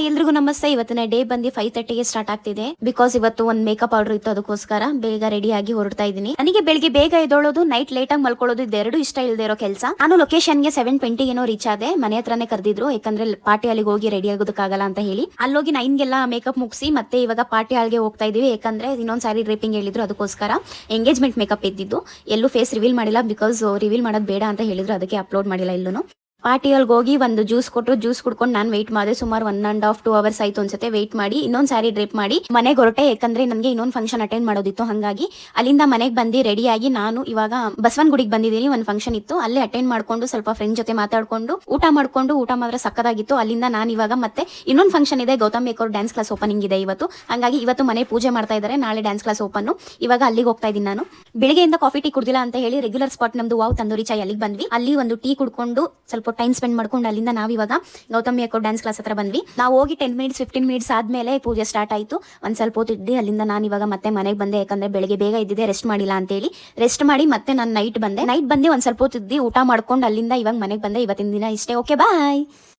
ಎಲ್ರಿಗೂ ನಮಸ್ತೆ. ಇವತ್ತಿನ ಡೇ ಬಂದು 5:30ಗೆ ಸ್ಟಾರ್ಟ್ ಆಗ್ತಿದೆ. ಬಿಕಾಸ್ ಇವತ್ತು ಒಂದು ಮೇಕಪ್ ಆರ್ಡರ್ ಇತ್ತು, ಅದಕ್ಕೋಸ್ಕರ ಬೇಗ ರೆಡಿ ಆಗಿ ಹೊರಡ್ತಾ ಇದ್ದೀನಿ. ನನಗೆ ಬೆಳಿಗ್ಗೆ ಬೇಗ ಎದ್ದೋಳೋದು, ನೈಟ್ ಲೇಟ್ ಆಗಿ ಮಲ್ಕೊಳ್ಳೋದು ಇದೆರಡು ಇಷ್ಟ ಇಲ್ಲದೆ ಇರೋ ಕೆಲಸ. ನಾನು ಲೊಕೇಶನ್ಗೆ 7:20 ಏನೋ ರೀಚ್ ಆದೆ. ಮನೆ ಹತ್ರನೇ ಕರೆದಿದ್ರು, ಯಾಕಂದ್ರೆ ಪಾರ್ಟಿ ಹಾಲಿಗೆ ಹೋಗಿ ರೆಡಿ ಆಗೋದಕ್ಕಾಗಲ್ಲ ಅಂತ ಹೇಳಿ. ಅಲ್ಲೋಗಿ 9ಗೆಲ್ಲ ಮೇಕಪ್ ಮುಗಿಸಿ ಮತ್ತೆ ಇವಾಗ ಪಾರ್ಟಿ ಹಾಲ್ಗೆ ಹೋಗ್ತಾ ಇದೀವಿ. ಯಾಕಂದ್ರೆ ಇನ್ನೊಂದ್ ಸಾರಿ ಡ್ರೇಪಿಂಗ್ ಹೇಳಿದ್ರು, ಅದಕ್ಕೋಸ್ಕರ ಎಂಗೇಜ್ಮೆಂಟ್ ಮೇಕಪ್ ಇದ್ದಿದ್ದು. ಎಲ್ಲೂ ಫೇಸ್ ರಿವೀಲ್ ಮಾಡಿಲ್ಲ, ಬಿಕಾಸ್ ರಿವೀಲ್ ಮಾಡೋದು ಬೇಡ ಅಂತ ಹೇಳಿದ್ರು, ಅದಕ್ಕೆ ಅಪ್ಲೋಡ್ ಮಾಡಿಲ್ಲ ಎಲ್ಲೂ. ಪಾರ್ಟಿಯಲ್ಲಿ ಹೋಗಿ ಒಂದು ಜ್ಯೂಸ್ ಕೊಟ್ಟರು, ಜ್ಯೂಸ್ ಕುಡ್ಕೊಂಡು ನಾನು ವೆಯ್ಟ್ ಮಾಡಿದೆ. ಸುಮಾರು 1.5 2 ಅವರ್ಸ್ ಆಯ್ತು ಅನ್ಸುತ್ತೆ ವೆಯ್ಟ್ ಮಾಡಿ. ಇನ್ನೊಂದ್ ಸಾರಿ ಡ್ರೇಪ್ ಮಾಡಿ ಮನೆಗೆ ಹೊರಟೆ, ಯಾಕಂದ್ರೆ ನನಗೆ ಇನ್ನೊಂದು ಫಂಕ್ಷನ್ ಅಟೆಂಡ್ ಮಾಡೋದಿತ್ತು. ಹಾಗಾಗಿ ಅಲ್ಲಿಂದ ಮನೆಗೆ ಬಂದು ರೆಡಿಯಾಗಿ ನಾನು ಇವಾಗ ಬಸವನ ಗುಡಿಗೆ ಬಂದಿದ್ದೀನಿ. ಒಂದು ಫಂಕ್ಷನ್ ಇತ್ತು, ಅಲ್ಲೇ ಅಟೆಂಡ್ ಮಾಡ್ಕೊಂಡು ಸ್ವಲ್ಪ ಫ್ರೆಂಡ್ ಜೊತೆ ಮಾತಾಡ್ಕೊಂಡು ಊಟ ಮಾತ್ರ ಸಕ್ಕದಾಗಿತ್ತು. ಅಲ್ಲಿಂದ ನಾನು ಇವಾಗ ಮತ್ತೆ ಇನ್ನೊಂದು ಫಂಕ್ಷನ್ ಇದೆ, Gautam maker dance class opening ಇದೆ ಇವತ್ತು. ಹಾಗಾಗಿ ಇವತ್ತು ಮನೆ ಪೂಜೆ ಮಾಡ್ತಾ ಇದ್ದಾರೆ, ನಾಳೆ ಡ್ಯಾನ್ಸ್ ಕ್ಲಾಸ್ ಓಪನ್. ಇವಾಗ ಅಲ್ಲಿಗೆ ಹೋಗ್ತಾ ಇದ್ದೀನಿ ನಾನು. ಬೆಳಿಗ್ಗೆಯಿಂದ ಕಾಫಿ ಟೀ ಕುಡ್ದಿಲ್ಲ ಅಂತ ಹೇಳಿ ರೆಗ್ಯುಲರ್ ಸ್ಪಾಟ್ ನಮ್ದು ವಾವ್ ತಂದೂರಿ ಚಾಯ್ ಅಲ್ಲಿಗೆ ಬಂದ್ವಿ. ಅಲ್ಲಿ ಒಂದು ಟೀ ಕುಡ್ಕೊಂಡು ಸ್ವಲ್ಪ ಟೈಮ್ ಸ್ಪೆಂಡ್ ಮಾಡ್ಕೊಂಡು ಅಲ್ಲಿಂದ ನಾವಿವಾಗ ಗೌತಮ್ ಮೇಕರ್ ಡ್ಯಾನ್ಸ್ ಕ್ಲಾಸ್ ಹತ್ರ ಬಂದ್ವಿ. ನಾವು ಹೋಗಿ 10 ಮಿನಿಟ್ಸ್ 15 ಮಿನಿಟ್ಸ್ ಆದ್ಮೇಲೆ ಪೂಜೆ ಸ್ಟಾರ್ಟ್ ಆಯ್ತು. ಒಂದ್ ಸ್ವಲ್ಪ ಹೊತ್ತಿದ್ದೆ, ಅಲ್ಲಿಂದ ನಾನು ಇವಾಗ ಮತ್ತೆ ಮನೆಗೆ ಬಂದೆ. ಯಾಕಂದ್ರೆ ಬೆಳಿಗ್ಗೆ ಬೇಗ ಇದ್ದಿದೆ, ರೆಸ್ಟ್ ಮಾಡಿಲ್ಲ ಅಂತ ಹೇಳಿ. ರೆಸ್ಟ್ ಮಾಡಿ ಮತ್ತೆ ನಾನು ನೈಟ್ ಬಂದೆ ಒಂದ್ ಸ್ವಲ್ಪ ಹೊತ್ತಿದ್ದಿ, ಊಟ ಮಾಡ್ಕೊಂಡು ಅಲ್ಲಿಂದ ಇವಾಗ ಮನೆಗೆ ಬಂದೆ. ಇವತ್ತಿನ ದಿನ ಇಷ್ಟೇ. ಓಕೆ, ಬಾಯ್.